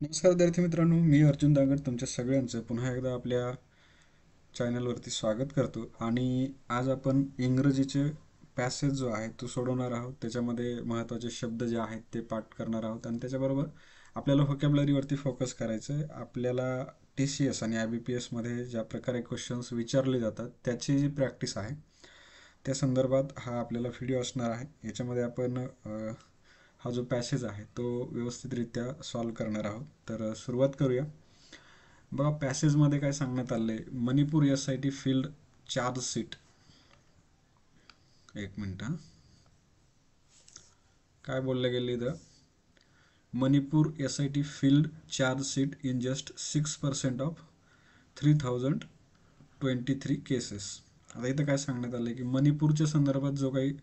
नमस्कार विद्यार्थी मित्रांनो, मी अर्जुन दांगड तुमच्या सगळ्यांचं पुन्हा एकदा आपल्या चॅनलवरती स्वागत करतो. आणि आज आपण इंग्रजीचे पॅसेज जो आहे तो सोडवणार आहोत. त्याच्यामध्ये महत्त्वाचे शब्द जे आहेत ते पाठ करणार आहोत आणि त्याच्याबरोबर आपल्याला व्होकॅब्युलरीवरती फोकस करायचं आहे. आपल्याला TCS आणि IBPS मध्ये ज्या प्रकारे क्वेश्चन्स विचारले जातात त्याची जी प्रॅक्टिस आहे त्या संदर्भात हा आपल्याला व्हिडिओ असणार आहे. याच्यामध्ये आपण हा जो पॅसेज आहे तो व्यवस्थितरित्या सॉल्व करणार आहोत. तर सुरुवात करूया. बघा, पॅसेजमध्ये काय सांगण्यात आलंय, Manipur SIT field charge seat. एक मिनिट हा. काय बोललं गेलं इथं, Manipur SIT field charge seat in just 6% of 3023 cases. आता इथं काय सांगण्यात आलंय की मणिपूरच्या संदर्भात जो काही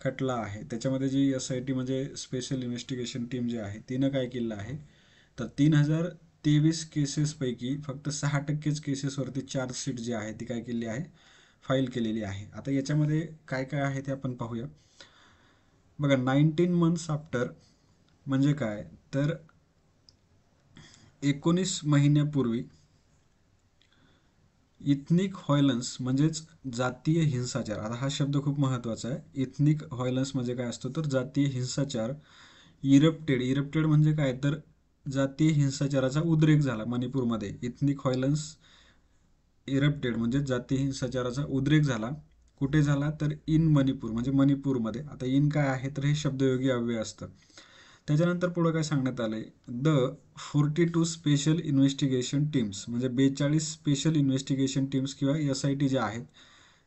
खटला आहे त्याच्यामध्ये जी SIT म्हणजे स्पेशल इन्व्हेस्टिगेशन टीम जी आहे तिनं काय केलं आहे, तर 3023 केसेसपैकी फक्त 6%च केसेसवरती चार्जशीट जी आहे ती काय केली आहे, फाईल केलेली आहे. आता याच्यामध्ये काय काय आहे ते आपण पाहूया. बघा, 19 मंथ्स आफ्टर म्हणजे काय, तर 19 महिन्यापूर्वी इथनिक व्हायलन्स म्हणजेच जातीय हिंसाचार. आता हा शब्द खूप महत्त्वाचा आहे. इथनिक व्हायलन्स म्हणजे काय असतो, तर जातीय हिंसाचार. इरप्टेड म्हणजे काय, तर जातीय हिंसाचाराचा उद्रेक झाला मणिपूरमध्ये. इथनिक व्हायलन्स इरप्टेड म्हणजे जातीय हिंसाचाराचा उद्रेक झाला. कुठे झाला, तर इन मणिपूर म्हणजे मणिपूरमध्ये. आता इन काय आहे, तर हे शब्दयोगी अव्यय असतं. त्याच्यानंतर पुढे काय सांगण्यात आलंय, द 42 स्पेशल इन्व्हेस्टिगेशन टीम्स म्हणजे 42 स्पेशल इन्व्हेस्टिगेशन टीम्स किंवा SIT ज्या आहेत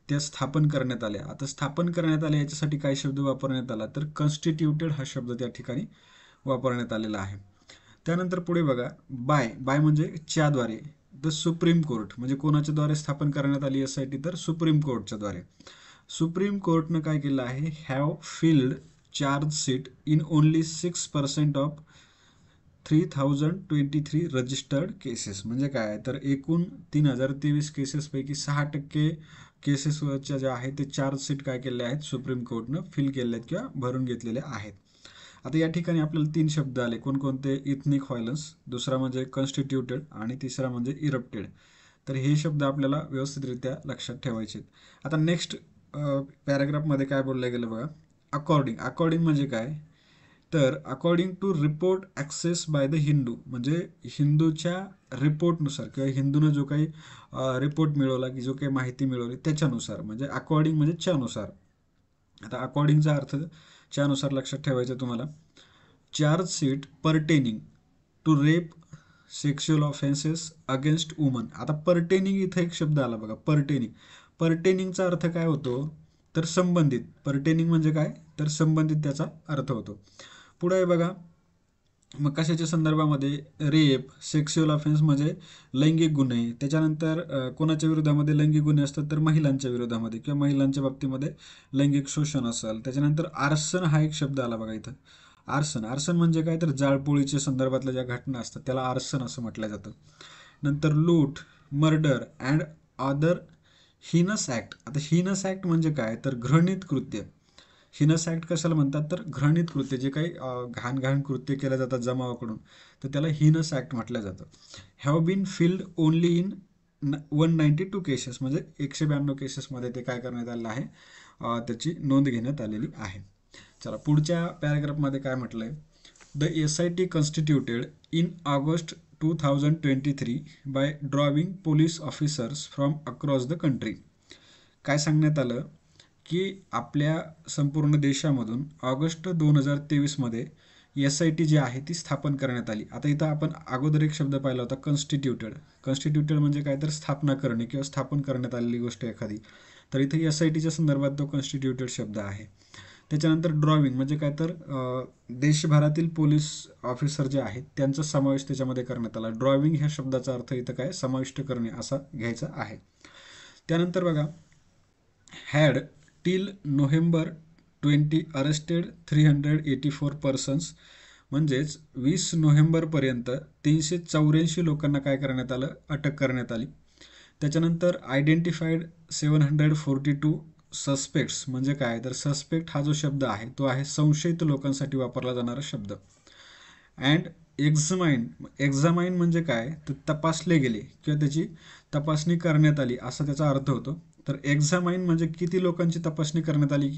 त्या स्थापन करण्यात आल्या. आता स्थापन करण्यात आल्या याच्यासाठी काय शब्द वापरण्यात आला, तर कॉन्स्टिट्यूटेड हा शब्द त्या ठिकाणी वापरण्यात आलेला आहे. त्यानंतर पुढे बघा, बाय म्हणजे च्याद्वारे. द सुप्रीम कोर्ट म्हणजे कोणाच्या द्वारे स्थापन करण्यात आली SIT, तर सुप्रीम कोर्टच्या द्वारे. सुप्रीम कोर्टनं काय केलं आहे, have field charge seat in only 6% of 3023 registered cases. म्हणजे काय, तर एकूण 3023 केसेसपैकी 6% केसेसच्या ज्या आहेत ते चार्ज सीट काय केले आहेत, सुप्रीम कोर्टनं फिल केले आहेत किंवा भरून घेतलेले आहेत. आता या ठिकाणी आपल्याला 3 शब्द आले, कोणकोणते, इथनिक व्हायलन्स, दुसरा म्हणजे कॉन्स्टिट्यूटेड आणि तिसरा म्हणजे इरप्टेड. तर हे शब्द आपल्याला व्यवस्थितरित्या लक्षात ठेवायचे. आता नेक्स्ट पॅराग्राफमध्ये काय बोललं गेलं बघा, अकॉर्डिंग म्हणजे काय, तर according to report access by the Hindu म्हणजे हिंदूच्या रिपोर्टनुसार किंवा हिंदूनं जो काही रिपोर्ट मिळवला की जो काही माहिती मिळवली त्याच्यानुसार, म्हणजे अकॉर्डिंग म्हणजे च्यानुसार. आता अकॉर्डिंगचा अर्थ च्यानुसार लक्षात ठेवायचं तुम्हाला. Charge sheet pertaining to rape, sexual offences against woman. आता परटेनिंग इथं एक शब्द आला बघा, परटेनिंगचा अर्थ काय होतो, तर संबंधित. परटेनिंग म्हणजे काय, तर संबंधित त्याचा अर्थ होतो. पुढे आहे बघा, मग कशाच्या संदर्भामध्ये, रेप, सेक्शुअल ऑफेन्स म्हणजे लैंगिक गुन्हे. त्याच्यानंतर कोणाच्या विरोधामध्ये लैंगिक गुन्हे असतात, तर महिलांच्या विरोधामध्ये किंवा महिलांच्या बाबतीमध्ये लैंगिक शोषण असेल. त्याच्यानंतर आर्सन हा एक शब्द आला बघा इथं. आर्सन म्हणजे काय, तर जाळपोळीच्या संदर्भातल्या ज्या घटना असतात त्याला आर्सन असं म्हटलं जातं. नंतर लूट, murder and other heinous act. आता हिनस ॲक्ट म्हणजे काय, तर घृणित कृत्य. हिनस ॲक्ट कशाला म्हणतात, तर घृणित कृत्य, जे काही घाण कृत्य केलं जातात जमावाकडून, तर त्याला हिनस ॲक्ट म्हटलं जातं. Have been filled only in 192 cases म्हणजे 192 केसेसमध्ये ते काय करण्यात आलेलं आहे, त्याची नोंद घेण्यात आलेली आहे. चला पुढच्या पॅराग्राफमध्ये काय म्हटलंय, the SIT constituted in August 2023 by drawing police officers from across the country. काय सांगण्यात आलं की आपल्या संपूर्ण देशामधून ऑगस्ट 2023मध्ये SIT जी आहे ती स्थापन करण्यात आली. आता इथं आपण अगोदर एक शब्द पाहिला होता, कॉन्स्टिट्यूटेड म्हणजे काय, तर स्थापना करणे किंवा स्थापन करण्यात आलेली गोष्ट एखादी. तर इथे SITच्या संदर्भात तो कॉन्स्टिट्यूटेड शब्द आहे. त्याच्यानंतर ड्रॉविंग म्हणजे काय, तर देशभरातील पोलीस ऑफिसर जे आहेत त्यांचा समावेश त्याच्यामध्ये करण्यात आला. ड्रॉविंग ह्या शब्दाचा अर्थ इथं काय, समाविष्ट करणे असा घ्यायचा आहे. त्यानंतर बघा, had till November 20 arrested 384 persons. म्हणजेच 20 नोव्हेंबरपर्यंत 384 लोकांना काय करण्यात आलं, अटक करण्यात आली. त्याच्यानंतर आयडेंटिफाईड 742 सस्पेक्ट्स म्हणजे काय, तर सस्पेक्ट हा जो शब्द आहे तो आहे संशयित लोकांसाठी वापरला जाणारा शब्द. अँड एक्झामाइन म्हणजे काय तर तपासले गेले किंवा त्याची तपासणी करण्यात आली असा त्याचा अर्थ होतो. तर एक्झामाइन म्हणजे किती लोकांची तपासणी करण्यात आली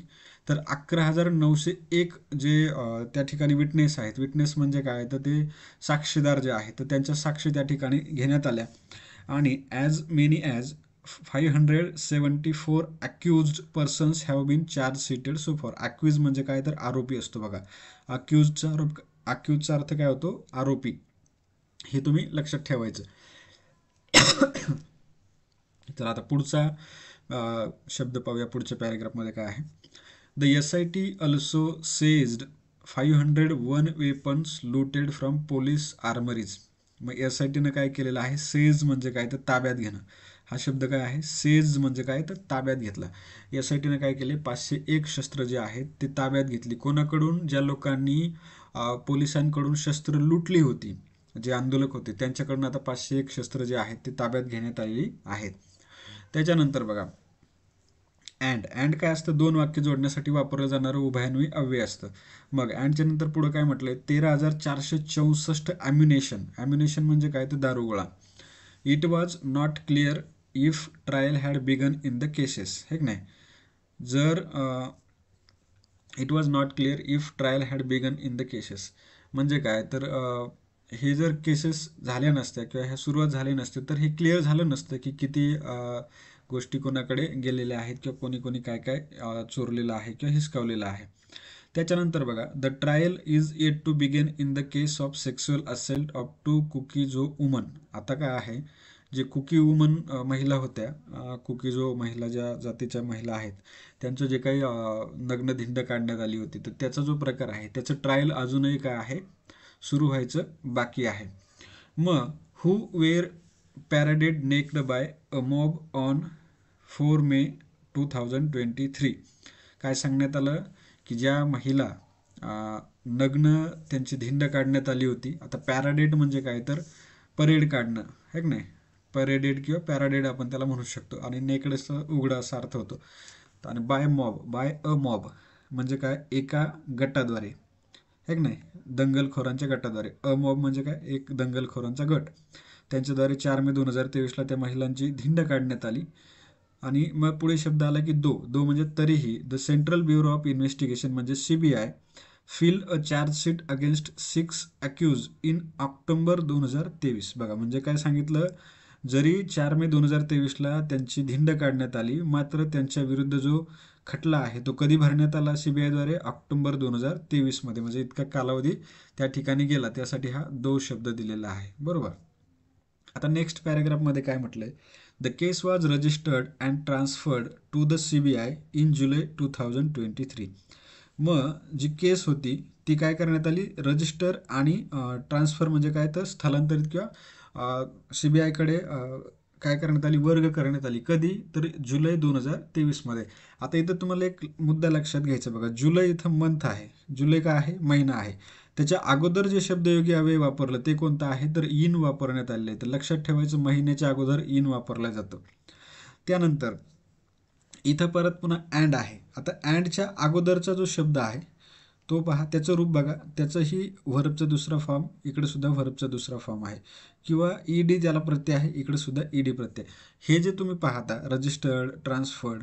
तर 11,901 जे त्या ठिकाणी विटनेस आहेत. विटनेस म्हणजे काय तर ते साक्षीदार जे आहेत तर त्यांच्या साक्षी त्या ठिकाणी घेण्यात आल्या आणि as many as 574 accused persons have been charge sheeted so far. Accuse म्हणजे काय तर आरोपी असतो बघा. अक्यूजचा अर्थ काय होतो आरोपी. हे तुम्ही लक्षात ठेवायचं. तर आता पुढचा शब्द पाहूया पुढच्या पॅरेग्राफमध्ये काय आहे. The SIT also seized 501 weapons looted from police armouries. मग SITनं काय केलेलं आहे सेज म्हणजे काय तर ताब्यात घेणं. हा शब्द काय आहे सेज म्हणजे काय तर ताब्यात घेतला. SITनं काय केले 501 शस्त्र जे आहेत ते ताब्यात घेतली. कोणाकडून ज्या लोकांनी पोलिसांकडून शस्त्र लुटली होती जे आंदोलक होते त्यांच्याकडून आता 501 शस्त्र जे आहेत ते ताब्यात घेण्यात आलेली आहेत. त्याच्यानंतर बघा अँड काय असतं दोन वाक्य जोडण्यासाठी वापरलं जाणारं उभयान्वयी अव्यय असतं. मग अँडच्या नंतर पुढं काय म्हटलंय 13,464 ॲम्युनेशन म्हणजे काय तर दारुगोळा. It was not clear if trial had begun in the cases. हे की नाही जर it was not clear if trial had begun in the cases म्हणजे काय तर हे जर केसेस झाल्या नसत्या किंवा ह्या सुरुवात झाली नसते तर हे क्लिअर झालं नसतं की किती गोष्टी कोणाकडे गेलेल्या आहेत किंवा कोणी कोणी काय काय चोरलेलं आहे किंवा हिसकावलेलं आहे. त्याच्यानंतर बघा the trial is yet to begin in the case of sexual assault of 2 Kuki-Zo woman. आता काय आहे जे कुकी वुमन महिला होत्या कुकीजो महिला ज्या जातीच्या महिला आहेत त्यांचं जे काही नग्नधिंड काढण्यात आली होती तर त्याचा जो प्रकार आहे त्याचं ट्रायल अजूनही काय आहे सुरू व्हायचं बाकी आहे. मग who were paraded naked by a mob on 4 May 2023. काय सांगण्यात आलं की ज्या महिला नग्न त्यांची धिंड काढण्यात आली होती. आता पॅराडेड म्हणजे काय तर परेड काढणं है की नाही परेडेड किंवा पॅराडेड आपण त्याला म्हणू शकतो आणि नेकडचा उघडा असा अर्थ होतो. आणि बाय अ मॉब म्हणजे काय एका गटाद्वारे है की नाही दंगलखोरांच्या गटाद्वारे. अ मॉब म्हणजे काय एक दंगलखोरांचा गट त्यांच्याद्वारे 4 मे 2023 त्या महिलांची धिंड काढण्यात आली. आणि मग पुढे शब्द आला की दो म्हणजे तरीही the central bureau of investigation म्हणजे CBI fill a chargesheet against 6 accused in October 2023. बघा म्हणजे काय सांगितलं जरी 4 मे 2023 त्यांची धिंड काढण्यात आली मात्र त्यांच्या विरुद्ध जो खटला आहे तो कधी भरण्यात आला CBIद्वारे ऑक्टोबर 2023 मध्ये म्हणजे इतका कालावधी त्या ठिकाणी गेला त्यासाठी हा दो शब्द दिलेला आहे बरोबर. आता नेक्स्ट पॅराग्राफमध्ये काय म्हटलंय the case was registered and transferred to the CBI in July 2023. मग जी केस होती ती काय करण्यात आली रजिस्टर आणि ट्रान्सफर म्हणजे काय तर स्थलांतरित किंवा CBIकडे काय करण्यात आली वर्ग करण्यात आली कधी तर जुलै 2023 मध्ये. आता इथं तुम्हाला एक मुद्दा लक्षात घ्यायचा बघा जुलै इथं मंथ आहे जुलै काय आहे महिना आहे त्याच्या अगोदर जे शब्दयोगी अव्यय वापरलं ते कोणतं आहे तर इन वापरण्यात आलेलं आहे. तर लक्षात ठेवायचं महिन्याच्या अगोदर इन वापरलं जातं. त्यानंतर इथं परत पुन्हा अँड आहे. आता अँडच्या अगोदरचा जो शब्द आहे तो पहा त्याचं रूप बघा त्याचंही व्हर्बचा दुसरा फॉर्म इकडे सुद्धा व्हर्बचा दुसरा फॉर्म आहे किंवा ED ज्याला प्रत्यय आहे इकडे सुद्धा ED प्रत्यय. हे जे तुम्ही पाहता रजिस्टर्ड ट्रान्सफर्ड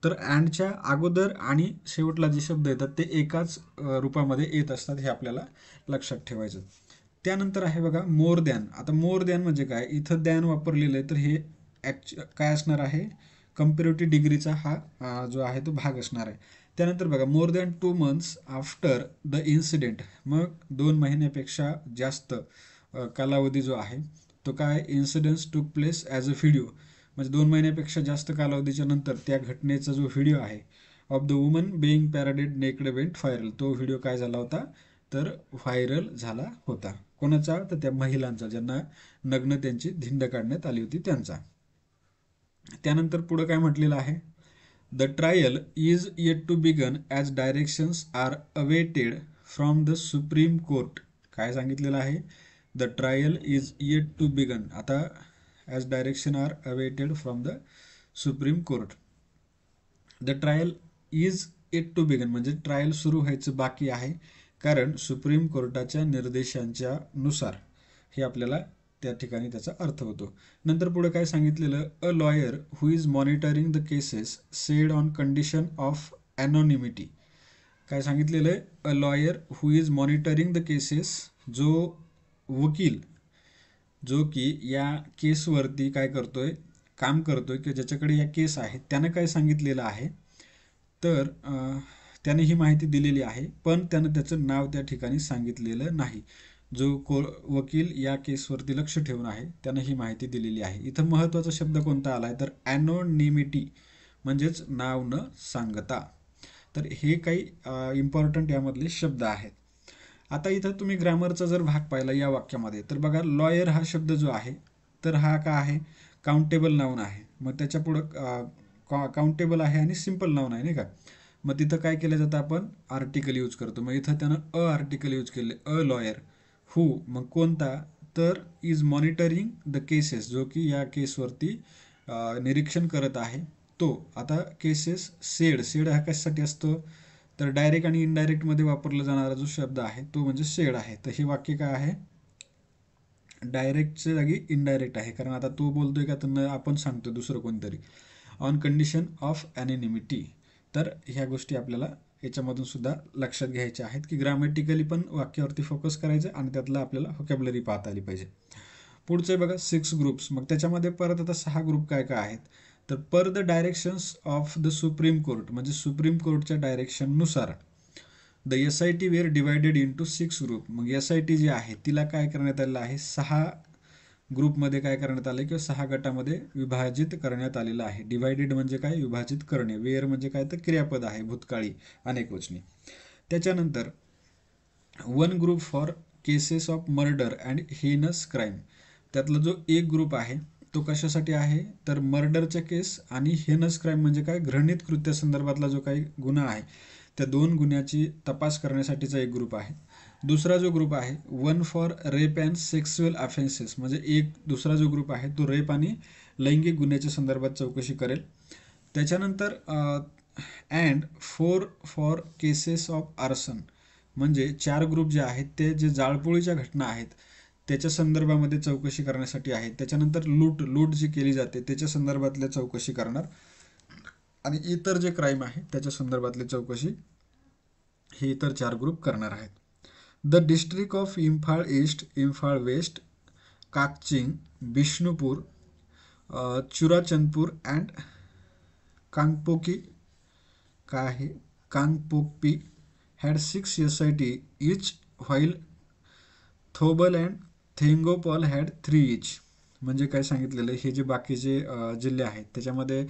तर अँडच्या अगोदर आणि शेवटला जे शब्द येतात ते एकाच रूपामध्ये येत असतात हे आपल्याला लक्षात ठेवायचं. त्यानंतर आहे बघा मोर दॅन. आता मोर दॅन म्हणजे काय इथं दॅन वापरलेलं आहे तर हे काय असणार आहे कम्पेरेटिव्ह डिग्रीचा हा जो आहे तो भाग असणार आहे. त्यानंतर बघा more than 2 months after the incident. मग 2 महिन्यापेक्षा जास्त कालावधी जो आहे तो काय इन्सिडेंट्स टूक प्लेस ॲज अ व्हिडिओ म्हणजे 2 महिन्यापेक्षा जास्त कालावधीच्या नंतर त्या घटनेचा जो व्हिडिओ आहे of the woman being paraded naked went viral. तो व्हिडिओ काय झाला होता तर व्हायरल झाला होता. कोणाचा तर त्या महिलांचा ज्यांना नग्न त्यांची धिंड काढण्यात आली होती त्यांचा. त्यानंतर पुढं काय म्हटलेलं आहे the trial is yet to begin as directions are awaited from the supreme court. काय सांगितलेलं आहे the trial is yet to begin. आता as direction are awaited from the supreme court. The trial is yet to begin म्हणजे trial सुरू व्हायचं बाकी आहे कारण सुप्रीम कोर्टाच्या निर्देशांच्या नुसार हे आपल्याला त्या ठिकाणी त्याचा अर्थ होतो. नंतर पुढे काय सांगितलेलं, a lawyer who is monitoring the cases said on condition of anonymity. काय सांगितलेलं आहे, a lawyer who is monitoring the cases, जो वकील जो की या केसवरती काय करतोय, काम करतोय, की ज्याच्याकडे या केस आहेत, त्यानं काय सांगितलेलं आहे, तर त्याने ही माहिती दिलेली आहे, पण त्यानं त्याचं नाव त्या ठिकाणी सांगितलेलं नाही. जो वकील या केसवरती लक्ष ठेवून आहे त्यानं ही माहिती दिलेली आहे. इथं महत्त्वाचा शब्द कोणता आला आहे, तर ॲनोनिमिटी म्हणजेच नाव न सांगता. तर हे काही इम्पॉर्टंट यामधले शब्द आहेत. आता इथं तुम्ही ग्रामरचा जर भाग पाहिला या वाक्यामध्ये, तर बघा लॉयर हा शब्द जो आहे, तर हा का आहे, काउंटेबल नाऊन आहे. मग त्याच्या पुढं काउंटेबल आहे आणि सिम्पल नाऊन आहे, नाही का. मग तिथं काय केलं जातं, आपण आर्टिकल यूज करतो. मग इथं त्यानं अ आर्टिकल यूज केले, अ लॉयर. हू मग कोणता, तर इज मॉनिटरिंग द केसेस, जो की या केसवरती निरीक्षण करत आहे तो. आता केसेस सेड, सेड हा कशासाठी असतो, तर डायरेक्ट आणि इनडायरेक्टमध्ये वापरला जाणारा जो शब्द आहे तो म्हणजे सेड आहे. तर हे वाक्य काय आहे, डायरेक्टच्या जागी इनडायरेक्ट आहे, कारण आता तो बोलतोय का तर आपण सांगतो दुसरं कोणतरी, ऑन कंडिशन ऑफ ॲनोनिमिटी. तर ह्या गोष्टी आपल्याला याच्यामधून सुद्धा लक्षात घ्यायच्या आहेत, की ग्रामॅटिकली पण वाक्यावरती फोकस करायचं आणि त्यातलं आपल्याला व्होकॅब्युलरी पाहता आली पाहिजे. पुढचे बघा 6 ग्रुप्स. मग त्याच्यामध्ये परत आता 6 ग्रुप काय काय आहेत, तर per the directions of the supreme court, म्हणजे सुप्रीम कोर्टच्या डायरेक्शननुसार the SIT were divided into 6 group. मग SIT जी आहे तिला काय करण्यात आलेलं आहे, 6 ग्रुपमध्ये काय करण्यात आलं, किंवा 6 गटामध्ये विभाजित करण्यात आलेलं आहे. डिवायडेड म्हणजे काय, विभाजित करणे. वेअर म्हणजे काय, तर क्रियापद आहे, भूतकाळी अनेकवचनी. त्याच्यानंतर 1 group for cases of murder and heinous crime. त्यातला जो एक ग्रुप आहे तो कशासाठी आहे, तर मर्डरच्या केस आणि हेनस क्राईम म्हणजे काय, घृणित कृत्या संदर्भातला जो काही गुन्हा आहे त्या 2 गुन्ह्याची तपास करण्यासाठीचा एक ग्रुप आहे. दुसरा जो ग्रुप आहे 1 for rape and sexual offences, म्हणजे एक दुसरा जो ग्रुप आहे तो रेप आणि लैंगिक गुन्ह्याच्या संदर्भात चौकशी करेल. त्याच्यानंतर and 4 for cases of arson, म्हणजे 4 ग्रुप जे आहेत ते जे जाळपोळीच्या घटना आहेत त्याच्या संदर्भामध्ये चौकशी करण्यासाठी आहेत. त्याच्यानंतर लूट जी केली जाते त्याच्या संदर्भातल्या चौकशी करणार, आणि इतर जे क्राईम आहे त्याच्या संदर्भातली चौकशी हे इतर 4 ग्रुप करणार आहेत. The district of Imphal east, Imphal west, Kakching, Bishnupur, Churachandpur and Kangpokpi काय आहे, Kangpokpi had 6 SIT each, while Thoubal and Tengnoupal had 3 each. म्हणजे काय सांगितलेलं, हे जे बाकीचे जिल्हे आहेत त्याच्यामध्ये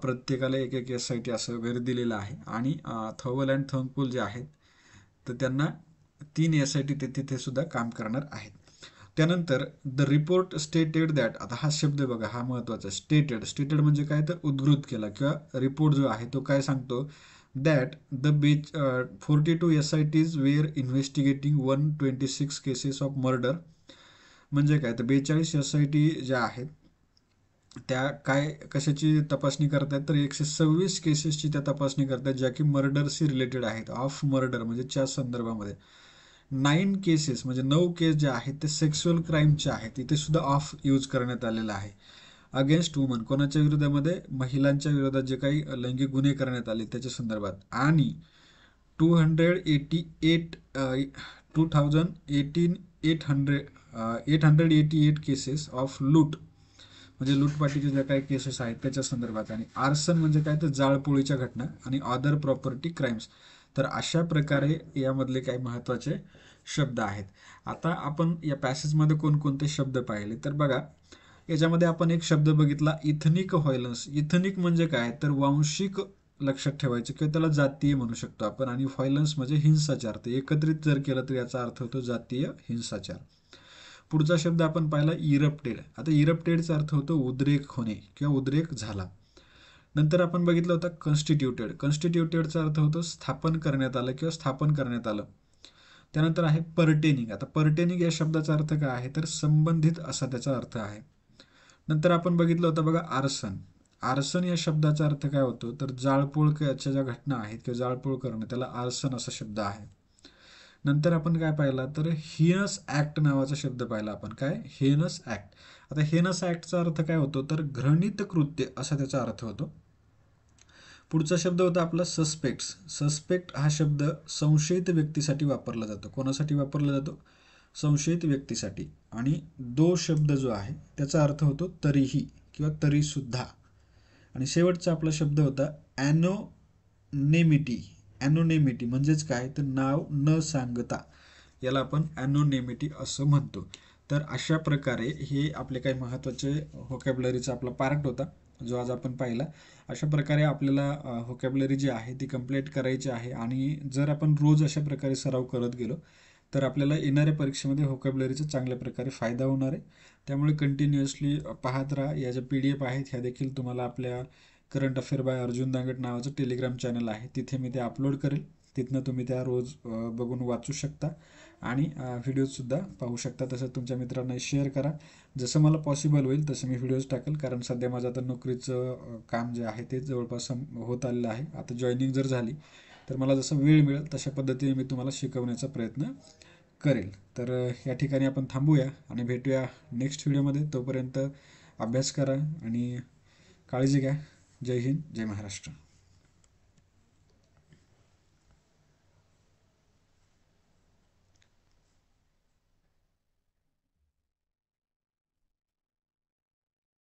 प्रत्येकाला एक एक SIT असं वगैरे दिलेलं आहे, आणि थोबल अँड थेंगपोल जे आहेत तर त्यांना 3 SIT ते तिथे सुद्धा काम करणार आहेत. त्यानंतर द रिपोर्ट स्टेटेड दॅट, आता हा शब्द बघा हा महत्त्वाचा, स्टेटेड. स्टेटेड म्हणजे काय, तर उद्धृत केला, किंवा रिपोर्ट जो आहे तो काय सांगतो, that the 42 SITs were investigating 126 cases of murder. म्हणजे काय, तर 42 SIT ज्या आहेत त्या काय कशाची तपासणी करतात, तर 126 केसेसची त्या तपासणी करतात ज्या की मर्डरशी रिलेटेड आहेत, ऑफ मर्डर म्हणजे च्या संदर्भामध्ये. 9 केसेस म्हणजे 9 केस ज्या आहेत ते सेक्शुअल क्राईमच्या आहेत, इथे सुद्धा ऑफ यूज करण्यात आलेला आहे. अगेन्स्ट वुमन, कोणाच्या विरोधामध्ये, महिलांच्या विरोधात जे काही लैंगिक गुन्हे करण्यात आले त्याच्या संदर्भात. आणि 888 केसेस ऑफ लूट, म्हणजे लूटपाटीच्या ज्या काही केसेस आहेत त्याच्या संदर्भात. आणि आर्सन म्हणजे काय, तर जाळपोळीच्या घटना, आणि अदर प्रॉपर्टी क्राईम्स. तर अशा प्रकारे यामधले काही महत्त्वाचे शब्द आहेत. आता आपण या पॅसेजमध्ये कोणकोणते शब्द पाहिले, तर बघा याच्यामध्ये आपण एक शब्द बघितला, इथनिक व्हायलन्स. इथनिक म्हणजे काय, तर वांशिक लक्षात ठेवायचं, किंवा त्याला जातीय म्हणू शकतो आपण, आणि व्हायलन्स म्हणजे हिंसाचार. ते एकत्रित जर केलं तर याचा अर्थ होतो जातीय हिंसाचार. पुढचा शब्द आपण पाहिला इरप्टेड. आता इरप्टेडचा अर्थ होतो उद्रेक होणे किंवा उद्रेक झाला. नंतर आपण बघितलं होतं कॉन्स्टिट्यूटेड. कॉन्स्टिट्यूटेडचा अर्थ होतो स्थापन करण्यात आलं किंवा स्थापन करण्यात आलं. त्यानंतर आहे पर्टेनिंग. आता पर्टेनिंग या शब्दाचा अर्थ काय आहे, तर संबंधित असा त्याचा अर्थ आहे. नंतर आपण बघितलं होतं बघा आर्सन. आर्सन या शब्दाचा अर्थ काय होतो, तर जाळपोळच्या ज्या घटना आहेत किंवा जाळपोळ करणं त्याला आर्सन असा शब्द आहे. नंतर आपण काय पाहिला तर हिनस ॲक्ट नावाचा शब्द पाहिला आपण. काय? Heinous act. आता हिनस ॲक्टचा अर्थ काय होतो तर घृणित कृत्य असा त्याचा अर्थ होतो. पुढचा शब्द होता आपला सस्पेक्ट्स. सस्पेक्ट हा शब्द संशयित व्यक्तीसाठी वापरला जातो. कोणासाठी वापरला जातो? संशयित व्यक्तीसाठी. आणि दो शब्द जो आहे त्याचा अर्थ होतो तरीही किंवा तरीसुद्धा. आणि शेवटचा आपला शब्द होता ॲनोनेमिटी. ॲनोनेमिटी म्हणजेच काय तर नाव न सांगता, याला आपण ॲनोनेमिटी असं म्हणतो. तर अशा प्रकारे हे आपले काही महत्त्वाचे व्होकॅब्युलरीचा आपला पार्ट होता जो आज आपण पाहिला. अशा प्रकारे आपल्याला व्होकॅब्युलरी जी आहे ती कंप्लीट करायची आहे. आणि जर आपण रोज अशा प्रकारे सराव करत गेलो तर आपल्याला येणाऱ्या परीक्षेमध्ये व्होकॅब्युलरीचा चांगल्या प्रकारे फायदा होणार आहे. त्यामुळे कंटिन्युअसली पाहत राहा. या ज्या PDF आहेत ह्या देखील तुम्हाला आपल्या current affair by Arjun Dangat नावाचं टेलिग्राम चॅनल आहे, तिथे मी ते अपलोड करेल. तिथनं तुम्ही त्या रोज बघून वाचू शकता आणि व्हिडिओजसुद्धा पाहू शकता. तसंच तुमच्या मित्रांना शेअर करा. जसं मला पॉसिबल होईल तसं मी व्हिडिओज टाकेल, कारण सध्या माझं आता नोकरीचं काम जे आहे ते जवळपास होत आलेलं आहे. आता जॉईनिंग जर झाली तर मला जसं वेळ मिळेल तशा पद्धतीने मी तुम्हाला शिकवण्याचा प्रयत्न करेल. तर या ठिकाणी आपण थांबूया आणि भेटूया नेक्स्ट व्हिडिओमध्ये. तोपर्यंत अभ्यास करा आणि काळजी घ्या. जय हिंद, जय महाराष्ट्र.